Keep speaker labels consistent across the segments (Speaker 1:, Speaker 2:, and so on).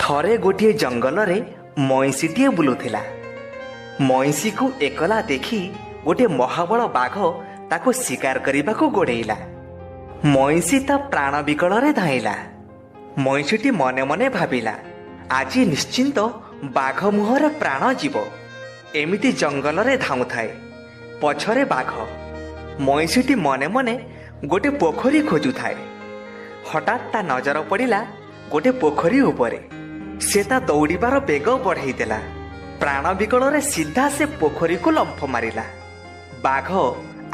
Speaker 1: ଥରେ ଗୋଟିଏ ଜଙ୍ଗଲରେ ମଇଁଷିଟିଏ ବୁଲୁଥିଲା। ମଇଁଷିକୁ ଏକଲା ଦେଖି ଗୋଟିଏ ମହାବଳ ବାଘ ତାକୁ ଶିକାର କରିବାକୁ ଗୋଡ଼େଇଲା। ମଇଁଷି ତା ପ୍ରାଣ ବିକଳରେ ଧାଇଁଲା। ମଇଁଷିଟି ମନେ ମନେ ଭାବିଲା, ଆଜି ନିଶ୍ଚିନ୍ତ ବାଘ ମୁହଁରେ ପ୍ରାଣ ଯିବ। ଏମିତି ଜଙ୍ଗଲରେ ଧାଉଁଥାଏ, ପଛରେ ବାଘ। ମଇଁଷିଟି ମନେ ମନେ ଗୋଟିଏ ପୋଖରୀ ଖୋଜୁଥାଏ। ହଠାତ୍ ତା ନଜର ପଡ଼ିଲା ଗୋଟିଏ ପୋଖରୀ ଉପରେ। ସେ ତା ଦୌଡ଼ିବାର ବେଗ ବଢ଼େଇ ଦେଲା। ପ୍ରାଣ ବିକଳରେ ସିଧା ସେ ପୋଖରୀକୁ ଲମ୍ଫ ମାରିଲା। ବାଘ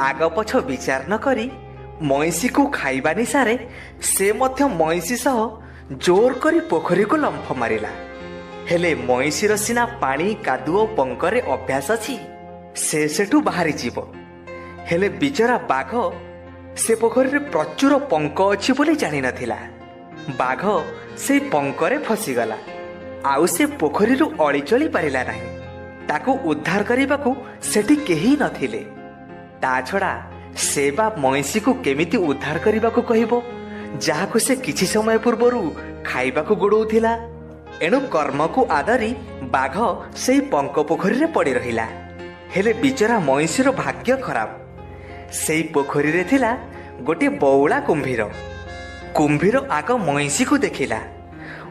Speaker 1: ଆଗ ପଛ ବିଚାର ନ କରି ମଇଁଷିକୁ ଖାଇବା ନିଶାରେ ସେ ମଧ୍ୟ ମଇଁଷି ସହ ଜୋର କରି ପୋଖରୀକୁ ଲମ୍ଫ ମାରିଲା। ହେଲେ ମଇଁଷିର ସିନା ପାଣି କାଦୁଅ ପଙ୍କରେ ଅଭ୍ୟାସ ଅଛି, ସେ ସେଠୁ ବାହାରିଯିବ। ହେଲେ ବିଚରା ବାଘ ସେ ପୋଖରୀରେ ପ୍ରଚୁର ପଙ୍କ ଅଛି ବୋଲି ଜାଣିନଥିଲା। ବାଘ ସେଇ ପଙ୍କରେ ଫସିଗଲା। ଆଉ ସେ ପୋଖରୀରୁ ଅଳିଚଳି ପାରିଲା ନାହିଁ। ତାକୁ ଉଦ୍ଧାର କରିବାକୁ ସେଠି କେହି ନଥିଲେ। ତା ଛଡ଼ା ସେ ବା ମଇଁଷିକୁ କେମିତି ଉଦ୍ଧାର କରିବାକୁ କହିବ, ଯାହାକୁ ସେ କିଛି ସମୟ ପୂର୍ବରୁ ଖାଇବାକୁ ଗୋଡ଼ଉଥିଲା। ଏଣୁ କର୍ମକୁ ଆଦରି ବାଘ ସେଇ ପଙ୍କ ପୋଖରୀରେ ପଡ଼ି ରହିଲା। ହେଲେ ବିଚରା ମଇଁଷିର ଭାଗ୍ୟ ଖରାପ। ସେଇ ପୋଖରୀରେ ଥିଲା ଗୋଟିଏ ବଉଳା କୁମ୍ଭୀର। କୁମ୍ଭୀର ଆଗ ମଇଁଷିକୁ ଦେଖିଲା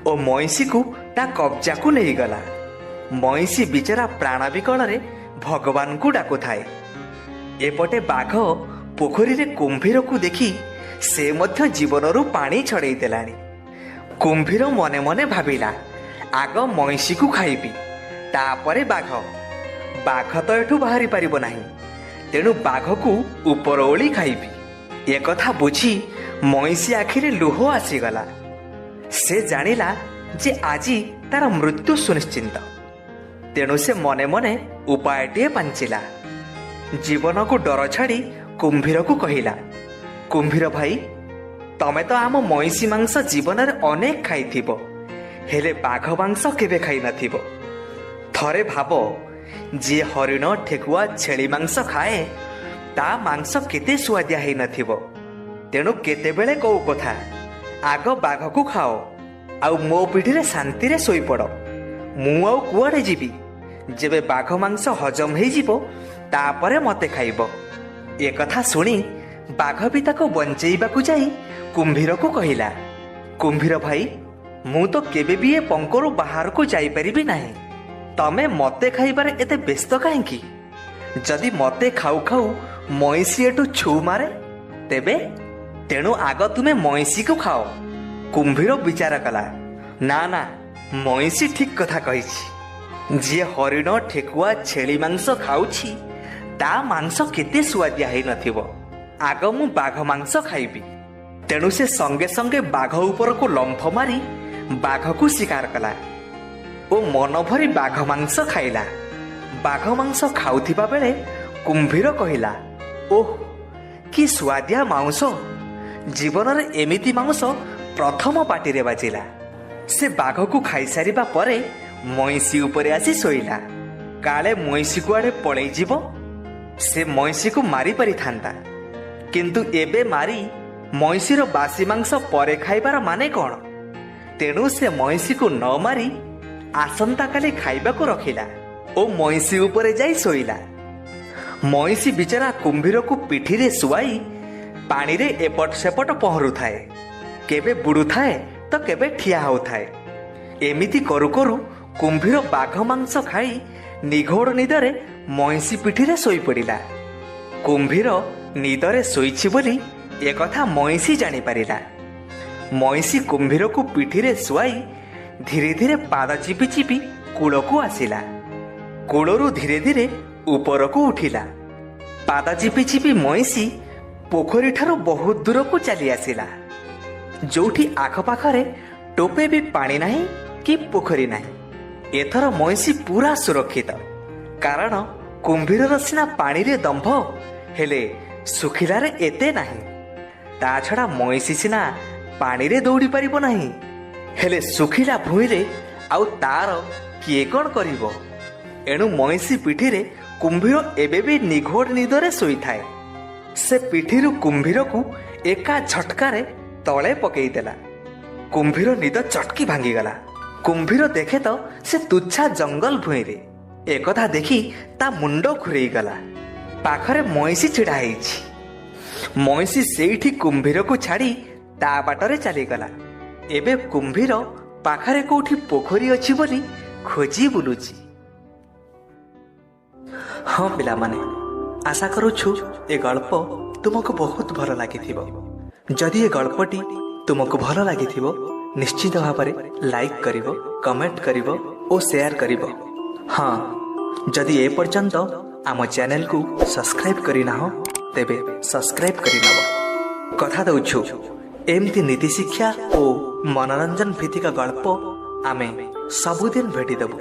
Speaker 1: ଓ ମଇଁଷିକୁ ତା କବ୍ଜାକୁ ନେଇଗଲା। ମଇଁଷି ବିଚରା ପ୍ରାଣ ବିକଳରେ ଭଗବାନଙ୍କୁ ଡାକୁଥାଏ। ଏପଟେ ବାଘ ପୋଖରୀରେ କୁମ୍ଭୀରକୁ ଦେଖି ସେ ମଧ୍ୟ ଜୀବନରୁ ପାଣି ଛଡ଼େଇ ଦେଲାଣି। କୁମ୍ଭୀର ମନେ ମନେ ଭାବିଲା, ଆଗ ମଇଁଷିକୁ ଖାଇବି, ତାପରେ ବାଘ। ବାଘ ତ ଏଠୁ ବାହାରି ପାରିବ ନାହିଁ, ତେଣୁ ବାଘକୁ ଉପର ଓଳି ଖାଇବି। ଏକଥା ବୁଝି ମଇଁଷି ଆଖିରେ ଲୁହ ଆସିଗଲା। ସେ ଜାଣିଲା ଯେ ଆଜି ତାର ମୃତ୍ୟୁ ସୁନିଶ୍ଚିନ୍ତ। ତେଣୁ ସେ ମନେ ମନେ ଉପାୟଟିଏ ପାଞ୍ଚିଲା। ଜୀବନକୁ ଡର ଛାଡ଼ି କୁମ୍ଭୀରକୁ କହିଲା, କୁମ୍ଭୀର ଭାଇ, ତମେ ତ ଆମ ମଇଁଷି ମାଂସ ଜୀବନରେ ଅନେକ ଖାଇଥିବ, ହେଲେ ବାଘ ମାଂସ କେବେ ଖାଇନଥିବ। ଥରେ ଭାବ, ଯିଏ ହରିଣ, ଠେକୁଆ, ଛେଳି ମାଂସ ଖାଏ, ତା ମାଂସ କେତେ ସୁଆଦିଆ ହେଇନଥିବ। ତେଣୁ କେତେବେଳେ କୋଉ କଥା, ଆଗ ବାଘକୁ ଖାଅ, ଆଉ ମୋ ପିଠିରେ ଶାନ୍ତିରେ ଶୋଇପଡ଼। ମୁଁ ଆଉ କୁଆଡ଼େ ଯିବି? ଯେବେ ବାଘ ମାଂସ ହଜମ ହେଇଯିବ, ତାପରେ ମୋତେ ଖାଇବ। ଏକଥା ଶୁଣି ବାଘ ବି ତାକୁ ବଞ୍ଚେଇବାକୁ ଯାଇ କୁମ୍ଭୀରକୁ କହିଲା, କୁମ୍ଭୀର ଭାଇ, ମୁଁ ତ କେବେ ବି ଏ ପଙ୍କରୁ ବାହାରକୁ ଯାଇପାରିବି ନାହିଁ। ତମେ ମୋତେ ଖାଇବାରେ ଏତେ ବ୍ୟସ୍ତ କାହିଁକି? ଯଦି ମୋତେ ଖାଉ ଖାଉ ମଇଁଷି ଏଠୁ ଛୁ ମାରେ, ତେବେ? ତେଣୁ ଆଗ ତୁମେ ମଇଁଷିକୁ ଖାଅ। କୁମ୍ଭୀର ବିଚାର କଲା, ନା ନା, ମଇଁଷି ଠିକ୍ କଥା କହିଛି। ଯିଏ ହରିଣ, ଠେକୁଆ, ଛେଳି ମାଂସ ଖାଉଛି, ତା ମାଂସ କେତେ ସୁଆଦିଆ ହେଇନଥିବ। ଆଗ ମୁଁ ବାଘ ମାଂସ ଖାଇବି। ତେଣୁ ସେ ସଙ୍ଗେ ସଙ୍ଗେ ବାଘ ଉପରକୁ ଲମ୍ଫ ମାରି ବାଘକୁ ଶିକାର କଲା ଓ ମନ ଭରି ବାଘ ମାଂସ ଖାଇଲା। ବାଘ ମାଂସ ଖାଉଥିବା ବେଳେ କୁମ୍ଭୀର କହିଲା, ଓଃ, କି ସୁଆଦିଆ ମାଂସ! ଜୀବନରେ ଏମିତି ମାଂସ ପ୍ରଥମ ପାଟିରେ ବାଜିଲା। ସେ ବାଘକୁ ଖାଇସାରିବା ପରେ ମଇଁଷି ଉପରେ ଆସି ଶୋଇଲା। କାଳେ ମଇଁଷି କୁଆଡ଼େ ପଳେଇଯିବ। ସେ ମଇଁଷିକୁ ମାରି ପାରିଥାନ୍ତା, କିନ୍ତୁ ଏବେ ମାରି ମଇଁଷିର ବାସି ମାଂସ ପରେ ଖାଇବାର ମାନେ କ'ଣ? ତେଣୁ ସେ ମଇଁଷିକୁ ନ ମାରି ଆସନ୍ତାକାଲି ଖାଇବାକୁ ରଖିଲା ଓ ମଇଁଷି ଉପରେ ଯାଇ ଶୋଇଲା। ମଇଁଷି ବିଚରା କୁମ୍ଭୀରକୁ ପିଠିରେ ଶୁଆଇ ପାଣିରେ ଏପଟ ସେପଟ ପହଁରୁଥାଏ। କେବେ ବୁଡ଼ୁଥାଏ ତ କେବେ ଠିଆ ହେଉଥାଏ। ଏମିତି କରୁ କରୁ କୁମ୍ଭୀର ବାଘ ମାଂସ ଖାଇ ନିଘୋଡ଼ ନିଦରେ ମଇଁଷି ପିଠିରେ ଶୋଇପଡ଼ିଲା। କୁମ୍ଭୀର ନିଦରେ ଶୋଇଛି ବୋଲି ଏକଥା ମଇଁଷି ଜାଣିପାରିଲା। ମଇଁଷି କୁମ୍ଭୀରକୁ ପିଠିରେ ଶୁଆଇ ଧୀରେ ଧୀରେ ପାଦ ଚିପି ଚିପି କୂଳକୁ ଆସିଲା। କୂଳରୁ ଧୀରେ ଧୀରେ ଉପରକୁ ଉଠିଲା। ପାଦ ଚିପି ଚିପି ମଇଁଷି ପୋଖରୀଠାରୁ ବହୁତ ଦୂରକୁ ଚାଲି ଆସିଲା, ଯୋଉଠି ଆଖପାଖରେ ଟୋପେ ବି ପାଣି ନାହିଁ କି ପୋଖରୀ ନାହିଁ। ଏଥର ମଇଁଷି ପୁରା ସୁରକ୍ଷିତ, କାରଣ କୁମ୍ଭୀରର ସିନା ପାଣିରେ ଦମ୍ଭ, ହେଲେ ଶୁଖିଲାରେ ଏତେ ନାହିଁ। ତା ଛଡ଼ା ମଇଁଷି ସିନା ପାଣିରେ ଦୌଡ଼ି ପାରିବ ନାହିଁ, ହେଲେ ଶୁଖିଲା ଭୂଇଁରେ ଆଉ ତାର କିଏ କ'ଣ କରିବ? ଏଣୁ ମଇଁଷି ପିଠିରେ କୁମ୍ଭୀର ଏବେ ବି ନିଘୋଡ଼ ନିଦରେ ଶୋଇଥାଏ। ସେ ପିଠିରୁ କୁମ୍ଭୀରକୁ ଏକା ଝଟକାରେ ତଳେ ପକେଇଦେଲା। କୁମ୍ଭୀର ନିଦ ଚଟକି ଭାଙ୍ଗିଗଲା। କୁମ୍ଭୀର ଦେଖେ ତ ସେ ତୁଚ୍ଛା ଜଙ୍ଗଲ ଭୂଇଁରେ। ଏକଥା ଦେଖି ତା ମୁଣ୍ଡ ଘୁରେଇ ଗଲା। ପାଖରେ ମଇଁଷି ଛିଡ଼ା ହେଇଛି। ମଇଁଷି ସେଇଠି କୁମ୍ଭୀରକୁ ଛାଡ଼ି ତା ବାଟରେ ଚାଲିଗଲା। ଏବେ କୁମ୍ଭୀର ପାଖରେ କୋଉଠି ପୋଖରୀ ଅଛି ବୋଲି ଖୋଜି ବୁଲୁଛି। ହଁ ପିଲାମାନେ, ଆଶା କରୁଛୁ ଏ ଗଳ୍ପ ତୁମକୁ ବହୁତ ଭଲ ଲାଗିଥିବ। ଯଦି ଏ ଗଳ୍ପଟି ତୁମକୁ ଭଲ ଲାଗିଥିବ ନିଶ୍ଚିତ ଭାବରେ ଲାଇକ୍ କରିବ, କମେଣ୍ଟ କରିବ ଓ ସେୟାର କରିବ। ହଁ, ଯଦି ଏ ପର୍ଯ୍ୟନ୍ତ ଆମ ଚ୍ୟାନେଲକୁ ସବସ୍କ୍ରାଇବ୍ କରିନାହଁ ତେବେ ସବସ୍କ୍ରାଇବ୍ କରିନେବ। କଥା ଦେଉଛୁ ଏମିତି ନୀତି ଶିକ୍ଷା ଓ ମନୋରଞ୍ଜନ ଭିତ୍ତିକ ଗଳ୍ପ ଆମେ ସବୁଦିନ ଭେଟିଦେବୁ।